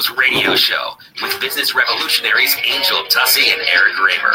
Pros Radio Show with business revolutionaries Angel Tussey and Eric Raymer.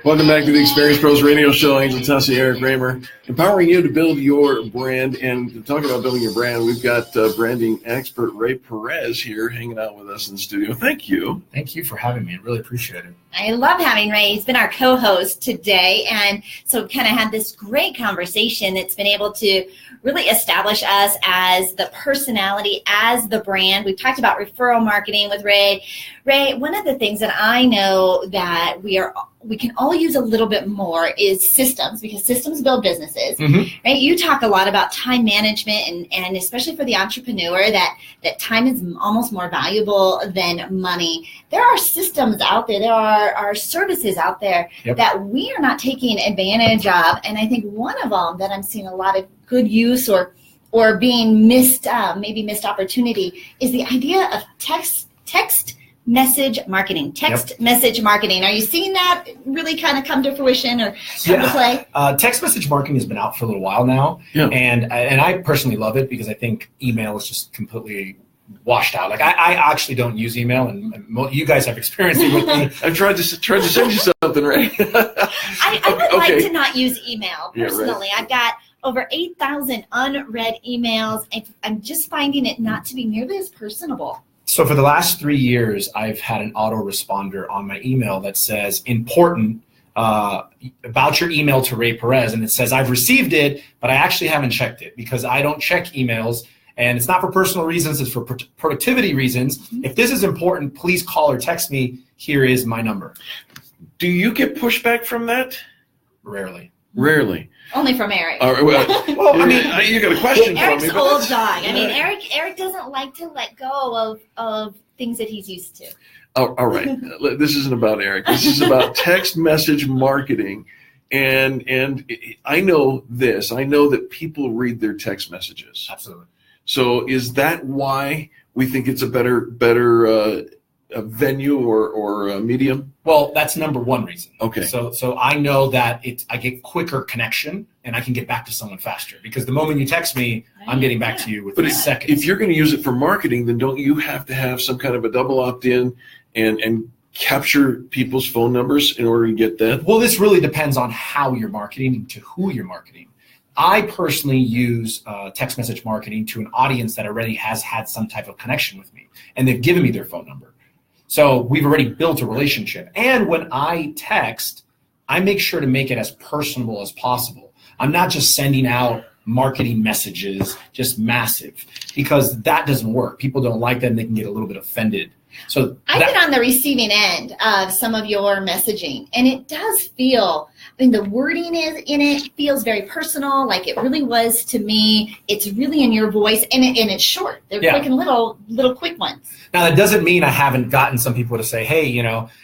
Welcome back to the Experience Pros Radio Show. Angel Tussey, Eric Raymer, empowering you to build your brand. And talking about building your brand, we've got branding expert Rey Perez here hanging out with us in the studio. Thank you. Thank you for having me. I really appreciate it. I love having Ray. He's been our co-host today. And so kind of had this great conversation that's been able to really establish us as the personality, as the brand. We've talked about referral marketing with Ray. Ray, one of the things that I know that we can all use a little bit more is systems, because systems build businesses, right? You talk a lot about time management and especially for the entrepreneur that time is almost more valuable than money. There are systems out there. There are services out there that we are not taking advantage of. And I think one of them that I'm seeing a lot of good use or being missed opportunity is the idea of text message marketing. Message marketing. Are you seeing that really kind of come to fruition or come to play? Text message marketing has been out for a little while now, and I personally love it because I think email is just completely washed out. Like I actually don't use email, and you guys have experienced it with me. I tried to send you something, Ray. I would like to not use email personally. I've got over 8,000 unread emails, and I'm just finding it not to be nearly as personable. So for the last 3 years, I've had an autoresponder on my email that says important about your email to Rey Perez. And it says, I've received it, but I actually haven't checked it because I don't check emails. And it's not for personal reasons. It's for productivity reasons. If this is important, please call or text me. Here is my number. Do you get pushback from that? Rarely. Only from Eric. Well, I mean, you got a question Eric's for me. Eric's old dog. I mean, Eric doesn't like to let go of things that he's used to. Oh, all right. This isn't about Eric. This is about text message marketing. And I know this. I know that people read their text messages. Absolutely. So is that why we think it's a better a venue or a medium? Well, that's number one reason. Okay. So I know that I get quicker connection and I can get back to someone faster because the moment you text me, I'm getting back to you within seconds. If you're going to use it for marketing, then don't you have to have some kind of a double opt-in and capture people's phone numbers in order to get that? Well, this really depends on how you're marketing and to who you're marketing. I personally use text message marketing to an audience that already has had some type of connection with me, and they've given me their phone number. So we've already built a relationship. And when I text, I make sure to make it as personable as possible. I'm not just sending out marketing messages, just massive, because that doesn't work. People don't like that and they can get a little bit offended. So I've been on the receiving end of some of your messaging, and it does feel, the wording in it feels very personal, like it really was to me. It's really in your voice, and it's short. They're quick and little quick ones. Now, that doesn't mean I haven't gotten some people to say, hey,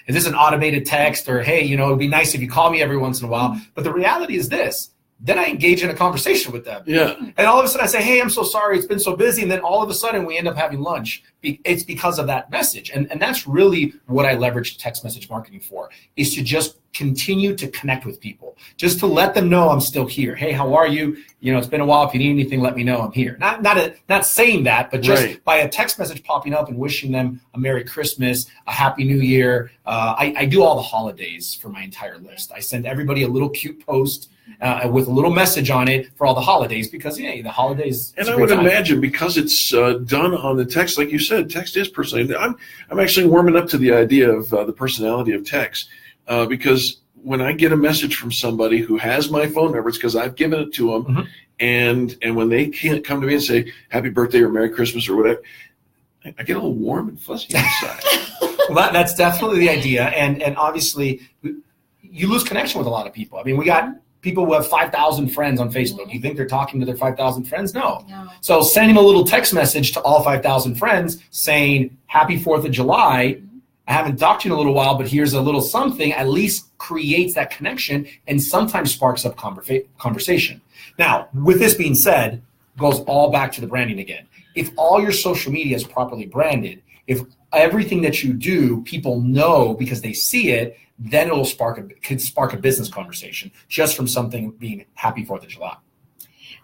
is this an automated text? Or, hey, it'd be nice if you call me every once in a while. But the reality is this. Then I engage in a conversation with them. Yeah. And all of a sudden I say, hey, I'm so sorry. It's been so busy. And then all of a sudden we end up having lunch. It's because of that message. And that's really what I leverage text message marketing for, is to just continue to connect with people, just to let them know I'm still here. Hey, how are you? It's been a while. If you need anything, let me know. I'm here. Not saying that, but just by a text message popping up and wishing them a Merry Christmas, a Happy New Year. I do all the holidays for my entire list. I send everybody a little cute post with a little message on it for all the holidays because, the holidays. And I would imagine because it's done on the text, like you said, text is personal. I'm actually warming up to the idea of the personality of text because when I get a message from somebody who has my phone number, it's because I've given it to them. And when they can't come to me and say Happy Birthday or Merry Christmas or whatever, I get a little warm and fuzzy inside. Well, that's definitely the idea. And obviously, you lose connection with a lot of people. I mean, we got people who have 5,000 friends on Facebook. You think they're talking to their 5,000 friends? No. So sending a little text message to all 5,000 friends saying Happy 4th of July, I haven't talked to you in a little while, but here's a little something, at least creates that connection and sometimes sparks up conversation. Now, with this being said, goes all back to the branding again. If all your social media is properly branded, if everything that you do, people know because they see it, then it'll could spark a business conversation just from something being Happy 4th of July.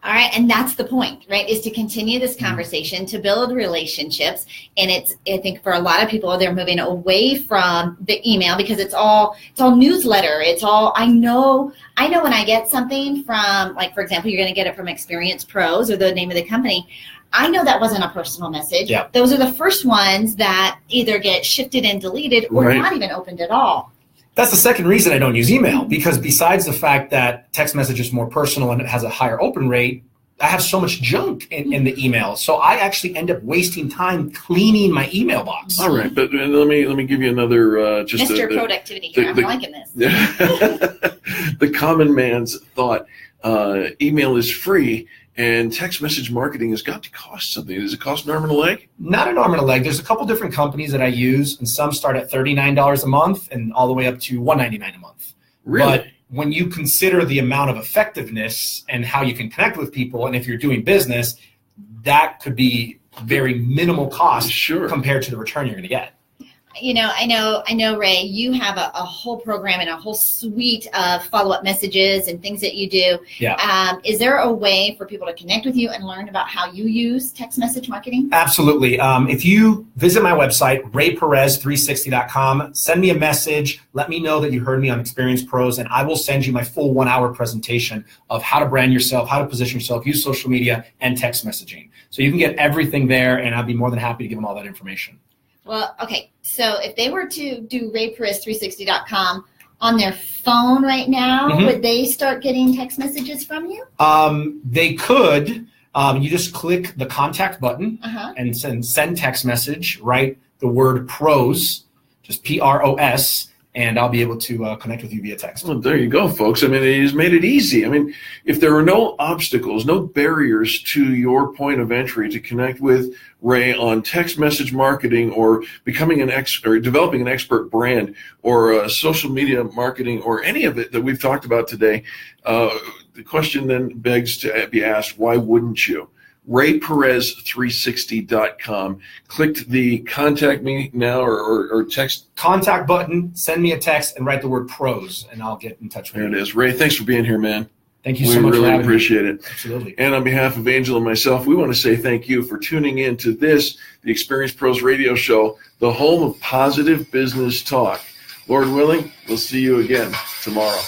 All right, and that's the point, right? Is to continue this conversation, to build relationships, and I think for a lot of people, they're moving away from the email because it's all newsletter. It's all I know when I get something from, like, for example, you're going to get it from Experience Pros or the name of the company. I know that wasn't a personal message. Yeah. Those are the first ones that either get shifted and deleted or not even opened at all. That's the second reason I don't use email, because besides the fact that text message is more personal and it has a higher open rate, I have so much junk in the email. So I actually end up wasting time cleaning my email box. All right, but let me give you another just Mr. Productivity here. I'm liking this. The common man's thought: email is free, and text message marketing has got to cost something. Does it cost an arm and a leg? Not an arm and a leg. There's a couple different companies that I use, and some start at $39 a month and all the way up to $199 a month. Really? But when you consider the amount of effectiveness and how you can connect with people, and if you're doing business, that could be very minimal cost compared to the return you're going to get. You know, I know, Ray, you have a whole program and a whole suite of follow-up messages and things that you do. Yeah. Is there a way for people to connect with you and learn about how you use text message marketing? Absolutely. If you visit my website, rayperez360.com, send me a message, let me know that you heard me on Experience Pros, and I will send you my full 1-hour presentation of how to brand yourself, how to position yourself, use social media, and text messaging. So you can get everything there, and I'd be more than happy to give them all that information. Well, okay. So if they were to do rayperez360.com on their phone right now, would they start getting text messages from you? They could. You just click the contact button and send text message, write the word pros, just PROS, and I'll be able to connect with you via text. Well, there you go, folks. I mean, he's made it easy. I mean, if there are no obstacles, no barriers to your point of entry to connect with Ray on text message marketing or becoming an or developing an expert brand or social media marketing or any of it that we've talked about today, the question then begs to be asked, why wouldn't you? RayPerez360.com. Click the contact me now or text. Contact button, send me a text, and write the word pros, and I'll get in touch with you. There it is. Ray, thanks for being here, man. Thank you so much for having me. We really appreciate it. Absolutely. And on behalf of Angel and myself, we want to say thank you for tuning in to the Experience Pros Radio Show, the home of positive business talk. Lord willing, we'll see you again tomorrow.